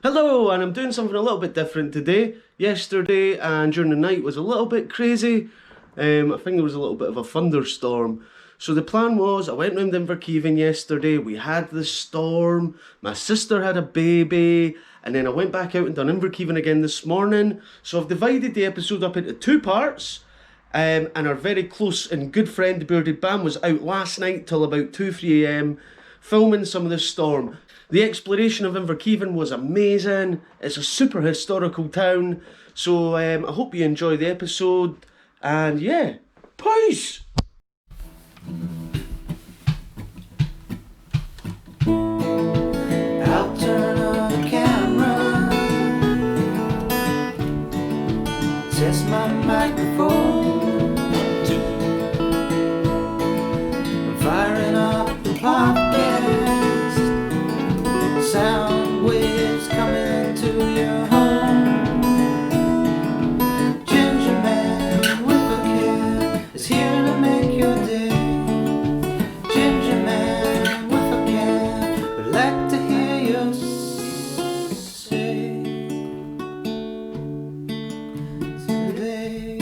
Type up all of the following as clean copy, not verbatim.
Hello, and I'm doing something a little bit different today. Yesterday and during the night was a little bit crazy. I think there was a little bit of a thunderstorm. So the plan was, I went round Inverkeithing yesterday, we had the storm, my sister had a baby, and then I went back out and done Inverkeithing again this morning. So I've divided the episode up into two parts. And our very close and good friend, the Bearded Bam, was out last night till about 2-3 AM filming some of the storm. The exploration of Inverkeithing was amazing. It's a super historical town. So I hope you enjoy the episode. And yeah, peace! I'll turn on the camera, test my microphone, I'm firing up the podcast, sound waves coming to your home. Gingermanwithacam is here to make your day. Gingermanwithacam would like to hear you say today.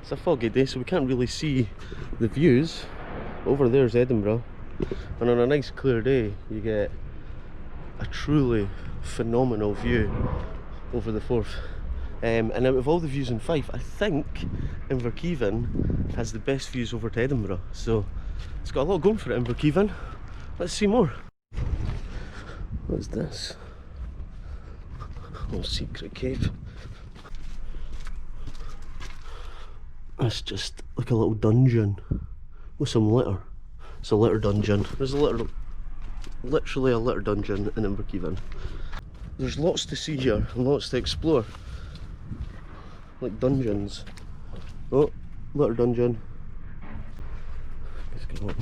It's a foggy day, so we can't really see the views. Over there's Edinburgh, and on a nice clear day you get a truly phenomenal view over the Forth. And out of all the views in Fife, I think Inverkeithing has the best views over to Edinburgh. So it's got a lot going for it, Inverkeithing. Let's see more. What's this? Oh, secret cave. That's just like a little dungeon with some litter. It's a litter dungeon. There's a litter, literally a litter dungeon in Inverkeithing. There's lots to see here and lots to explore. Like dungeons. Oh, litter dungeon. Let's go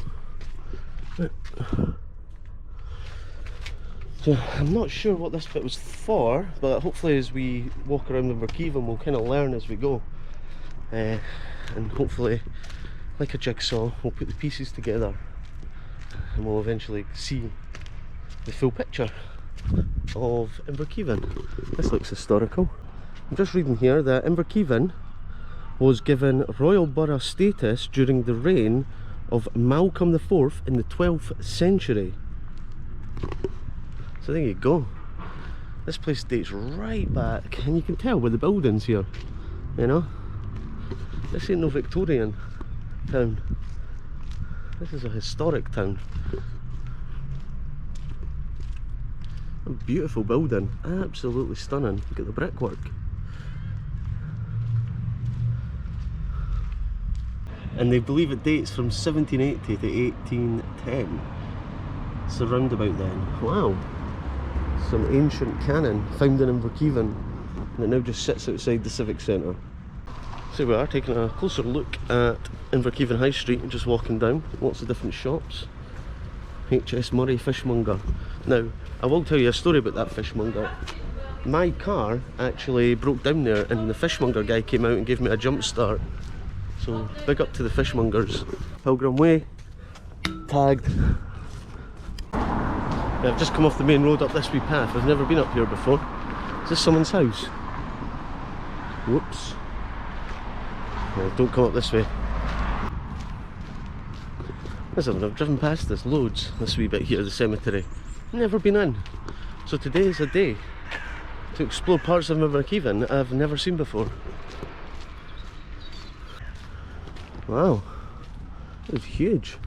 on. So I'm not sure what this bit was for, but hopefully as we walk around Inverkeithing we'll kind of learn as we go. And hopefully, like a jigsaw, we'll put the pieces together and we'll eventually see the full picture of Inverkeithing. This looks historical. I'm just reading here that Inverkeithing was given royal borough status during the reign of Malcolm IV in the 12th century. So there you go. This place dates right back, and you can tell with the buildings here, you know. This ain't no Victorian town. This is a historic town. A beautiful building, absolutely stunning. Look at the brickwork. And they believe it dates from 1780 to 1810. So round about then. Wow. Some ancient cannon found in Inverkeithing, and it now just sits outside the Civic Centre. So we are taking a closer look at Inverkeithing High Street and just walking down. Lots of different shops. HS Murray Fishmonger. Now, I will tell you a story about that fishmonger. My car actually broke down there and the fishmonger guy came out and gave me a jump start. So big up to the fishmongers. Pilgrim Way, tagged. I've just come off the main road up this wee path. I've never been up here before. Is this someone's house? Whoops. No, don't come up this way. Listen, I've driven past this loads, this wee bit here, the cemetery. Never been in. So today is a day to explore parts of Inverkeithing I've never seen before. Wow, it's huge.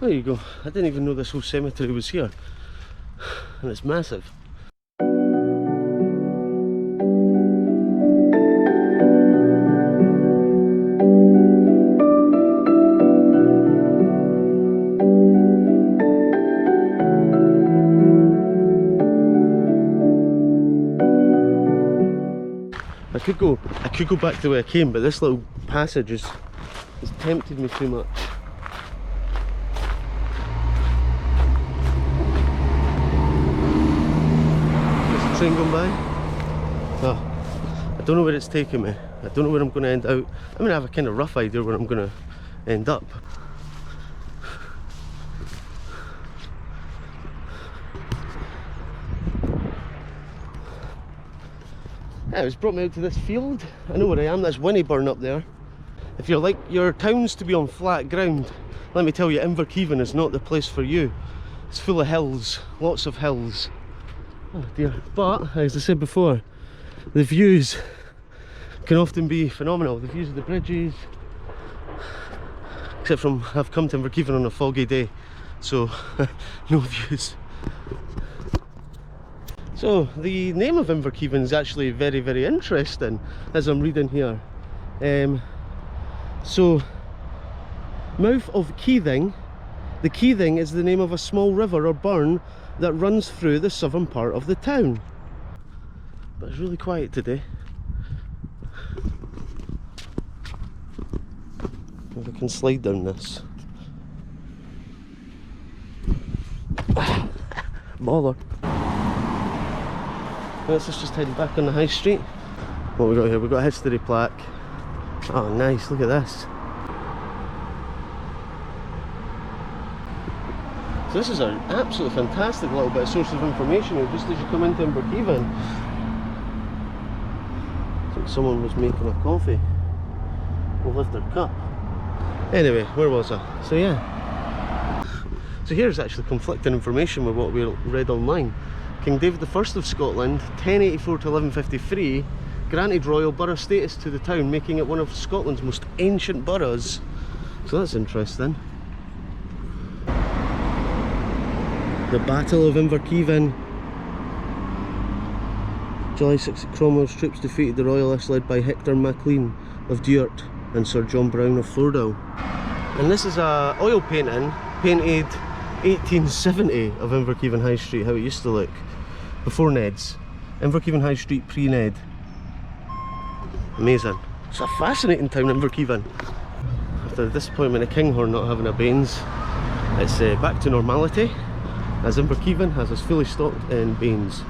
There you go. I didn't even know this whole cemetery was here. And it's massive. I could go back the way I came, but this little passage has tempted me too much. Train going by. Oh, I don't know where it's taking me. I don't know where I'm going to end out. I mean, I have a kind of rough idea where I'm going to end up. Yeah, it's brought me out to this field. I know where I am. That's Winnieburn up there. If you like your towns to be on flat ground, let me tell you, Inverkeithing is not the place for you. It's full of hills, lots of hills. Oh dear. But, as I said before, the views can often be phenomenal. The views of the bridges. Except from, I've come to Inverkeithing on a foggy day, so no views. So, the name of Inverkeithing is actually very, very interesting, as I'm reading here. So, mouth of Keithing. The Keithing is the name of a small river or burn that runs through the southern part of the town. But it's really quiet today. If I can slide down this. Bother. Let's just head back on the high street. What we got here? We've got a history plaque. Oh nice, look at this. So this is an absolutely fantastic little bit of source of information here, just as you come into Inverkeithing. It's like someone was making a coffee. We'll lift their cup. Anyway, where was I? So yeah. So here's actually conflicting information with what we read online. King David I of Scotland, 1084 to 1153, granted royal borough status to the town, making it one of Scotland's most ancient boroughs. So that's interesting. The Battle of Inverkeithing. July 6, Cromwell's troops defeated the royalists led by Hector Maclean of Duart and Sir John Brown of Flordell. And this is a oil painting, painted 1870 of Inverkeithing High Street, how it used to look before Ned's. Inverkeithing High Street pre-Ned. Amazing. It's a fascinating town, Inverkeithing. After the disappointment of Kinghorn not having a Baines, it's back to normality, as Inverkeithing has us fully stocked in Baines.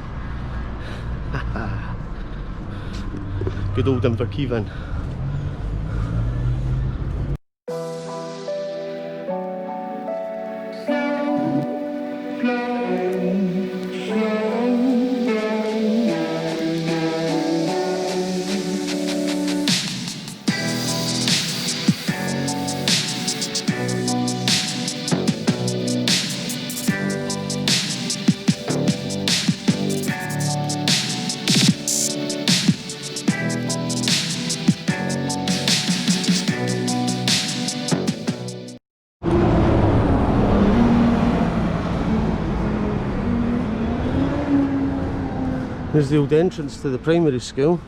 Good old Inverkeithing. Here's the old entrance to the primary school,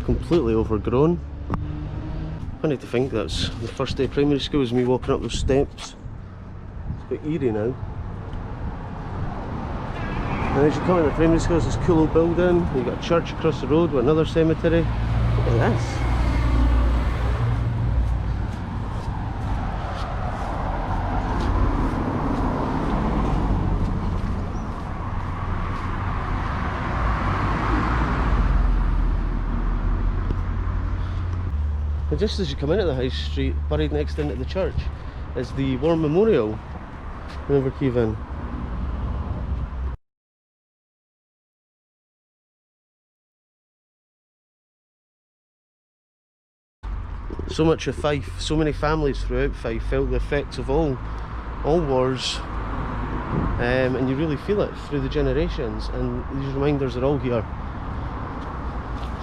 completely overgrown. Funny to think that's the first day of primary school is me walking up those steps. It's a bit eerie now. And as you come into the primary school, there's this cool old building. You've got a church across the road with another cemetery. Look at this. And just as you come into the high street, buried next into the church, is the War Memorial in Inverkeithing. So much of Fife, so many families throughout Fife felt the effects of all wars, and you really feel it through the generations, and these reminders are all here,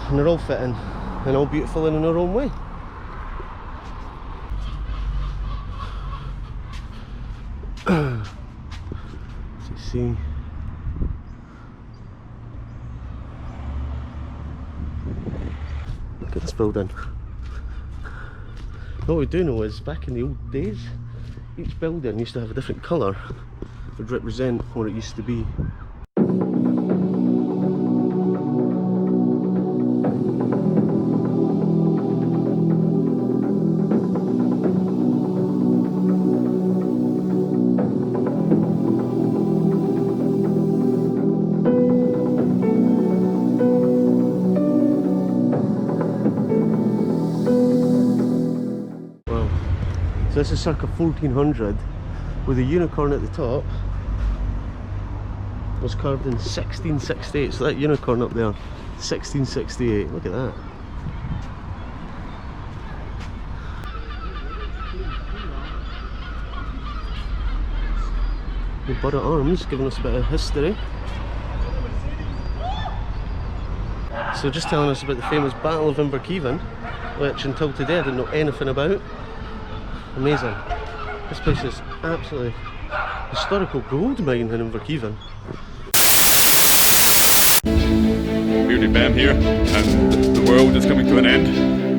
and they're all fitting and all beautiful in their own way. Let's see. Look at this building. What we do know is, back in the old days, each building used to have a different colour. It would represent what it used to be. So this is circa 1400, with a unicorn at the top. Was carved in 1668, so that unicorn up there, 1668, look at that. The bird at arms giving us a bit of history. So just telling us about the famous Battle of Inverkeithing, which until today I didn't know anything about. Amazing. This place is absolutely historical gold mine in Inverkeithing. Weirdly Bam here, and the world is coming to an end.